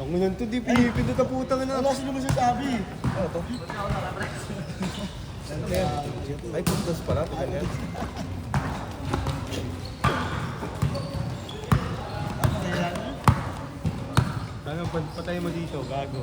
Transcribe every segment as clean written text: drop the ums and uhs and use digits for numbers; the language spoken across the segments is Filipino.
Tangunan to, di pinipindot ang putang na. Wala sino masasabi. Ano to? Ay, puntos pala. Ganyan. Ano, patay mo dito, gago.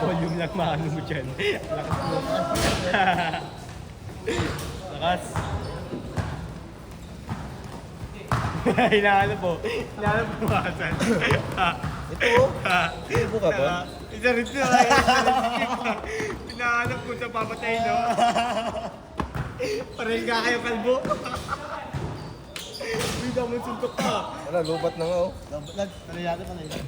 Volume lang maano mo dyan. Lakas mo. Lakas. Hinahanap po. Hinahanap po kasan. Ito oh. Ibo ka ba? Isa rin siya. Hinahanap ko sa papatay, no? Parang ka kayo kalbo. Hindi naman suntok ka. Wala, lubat na nga oh. Talayado ka na yun.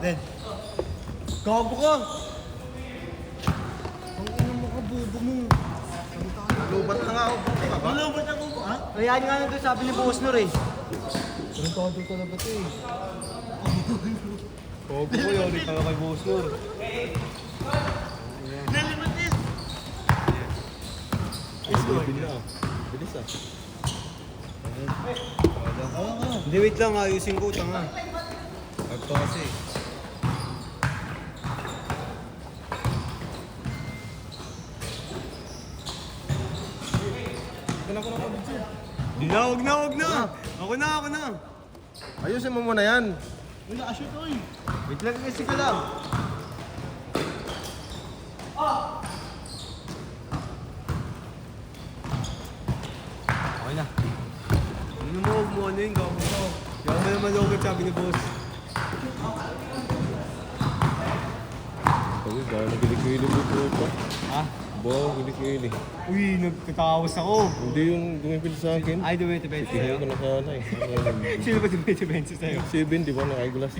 Den. Gago ka! Ang ina mo ka, bubo mo. Lubat na nga oh. Buti ka ba? Ano ba siya bubo? Ha? Kaya nga nandun sabi ni Boss Nur eh. Tarantado talaga to eh. Gago ko yun, ulit ako kay Boss Nur. Nalimat din. Bilis na ah. Bilis ah. Hindi, wait lang, ayusin ko, tanga. Ito kasi. Di na, huwag na, huwag na! Ako na! Ayusin mo muna yan. Uy, nakashoot ko eh. Wait lang kasi ka lang. Okay na. Ano mo, huwag mo ano yun, gago ko. Yaw mo naman logit, sabi ni Boss. Sabi ba, nagilikili mo ito pa. Ha? Ba, nagilikili. Uy, nagtatawas ako. Hindi yung dumipil sa akin. Ay, dumete bensa Tingnan sa'yo. ko na sana eh. Sino ba dumete bensa sa'yo? 7, di ba? Naka-eyeglass.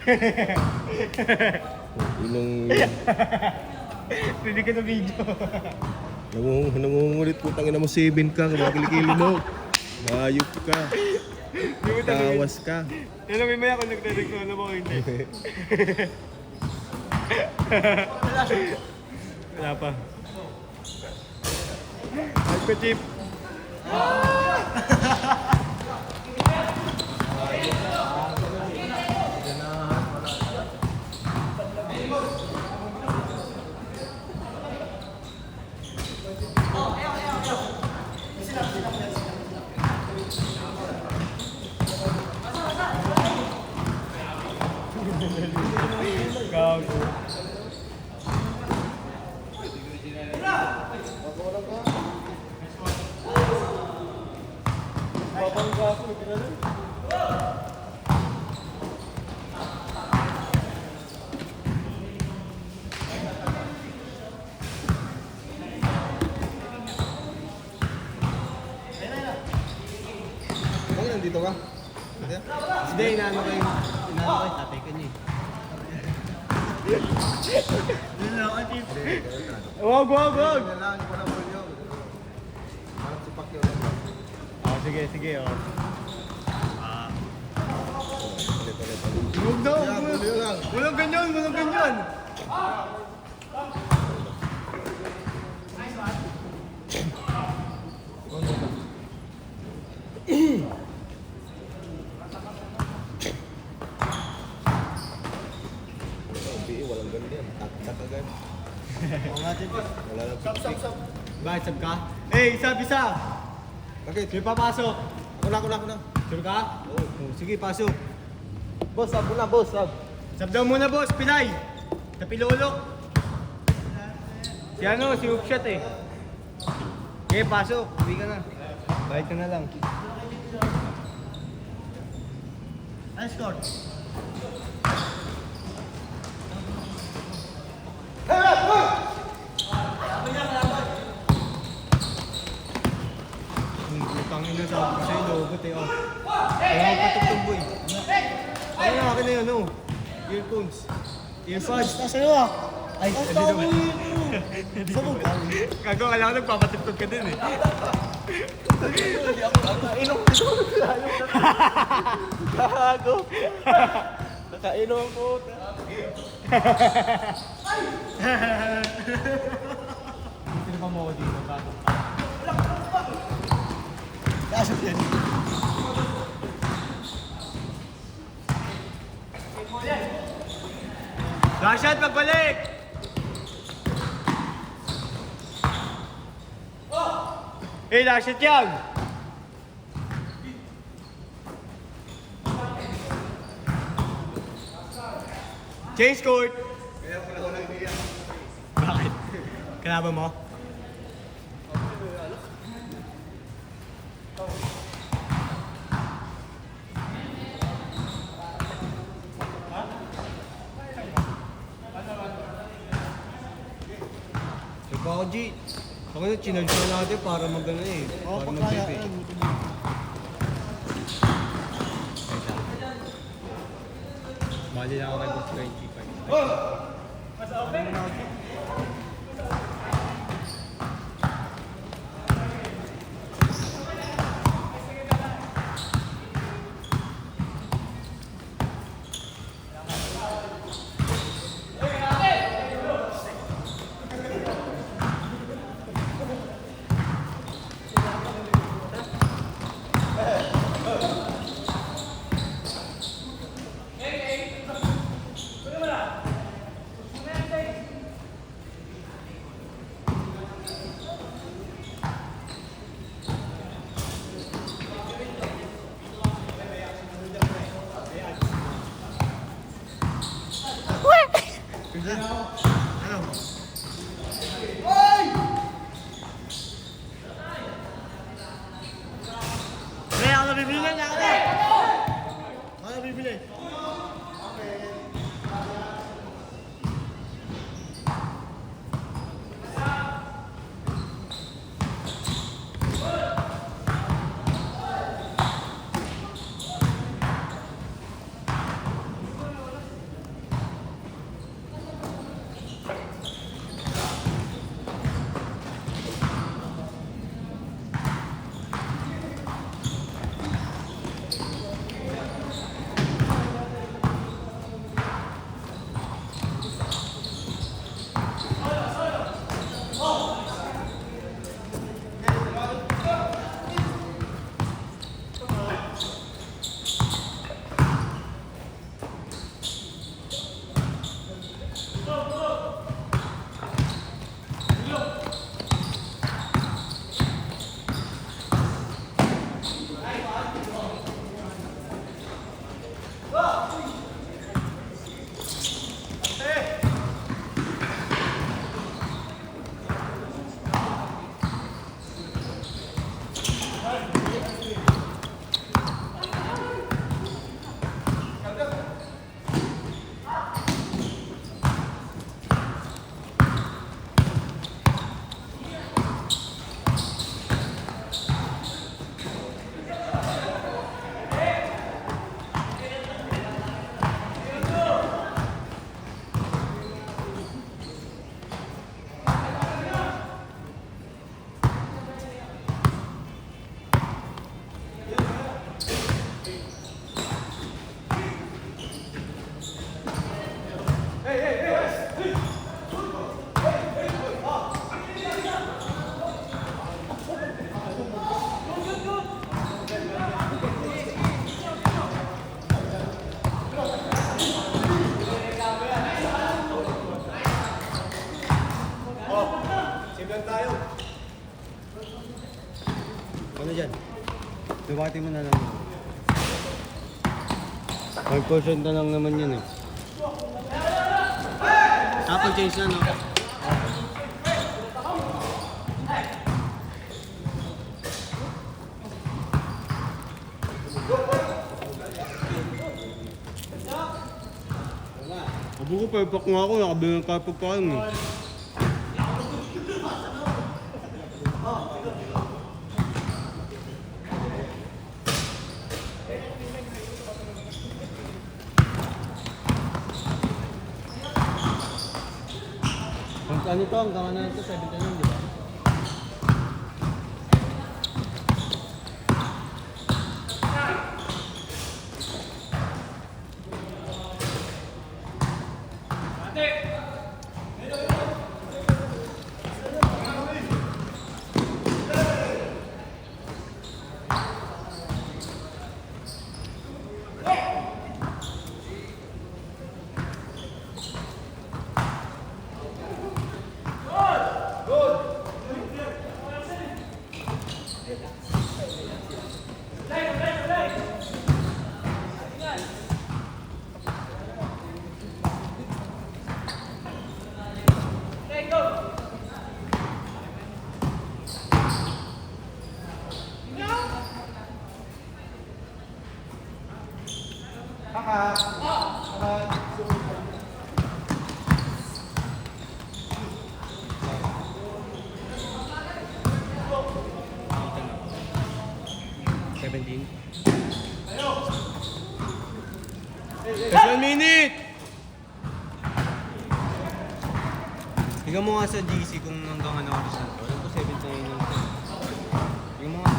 Yun Pwede ka na video. nangungulit po. Tangina mo 7 ka. Kabakilikili mo. Ayop ka. Hindi mo tanongin. Tawas ka. Yan may maya kung nagre-reklamo mo o hindi. Wala pa. Nagpa-chip. Gago. Bakit nandito ka? Hindi, inaano ko yung tatay ka niya. Yun lang, ang tip. Wag! Kailangan ko na ball yun. Parang si Pacquiao lang ba? Oh, sige, oh. Ulit. Huwag na, Yan, tuloy lang. walang ganyan! Walang ganyan. Tak agad. Oo nga, tip. Wala lang pik-pik. Bakit, sab ka? Eh, isa! Bakit? May papasok. Ako na. Sure ka? Oo. Sige, pasok. Boss, sab muna, boss, sab. Sab daw muna, boss, Pilay. Sa Pilolok. Si ano, si Hookshot eh. Okay, pasok. Uwi ka na. Bayad ka na lang. Ano score? Putang ina, sabi ko sa'yo, logot eh, oh. Kaya ako patugtog, boy. Ano na, akin na yun, oh. Earphones. Earpods. Nasa iyo ah. Ay, Hindi ang tao naman. mo. Sabog ka. Gago, kailangan nagpapatugtog ka din eh. Hindi ako nakainom. Gago. Nakainom po. Sino pa mo ako dito? Bakit? Kaso yan. Rashad, pagbalik! Eh, Rashad yan! Change court! Bakit? Kalaban mo? Diba ako, G? Ako na, chinarge na natin para mag-ano eh. Oo, Para pagkaya. mag-vape eh. Bali lang ako kay Boss 25. Pre, ako na bibili na ako. Ako na bibili. Ano dyan? Dubati mo na lang. 5% na lang naman yun eh. Tapos change na no? Abo ko, paipak nga ako. Nakabili ng kapag pa yun eh. Ano to? Ang gawa na ito, 7 na lang, di ba? Just 1 minute! Tingnan mo nga sa GC kung hanggang ano oras na to. Alam ko 7 na yun. Tingnan mo nga.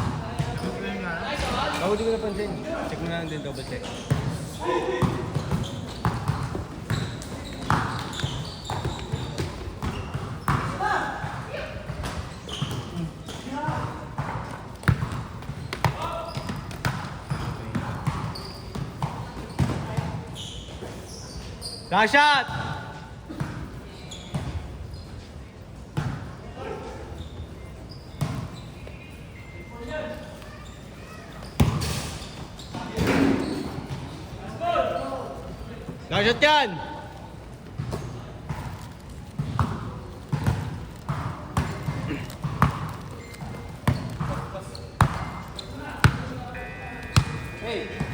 Ako di ko napansin. Check mo na lang din, double check. Last shot! Last shot yan! Hey!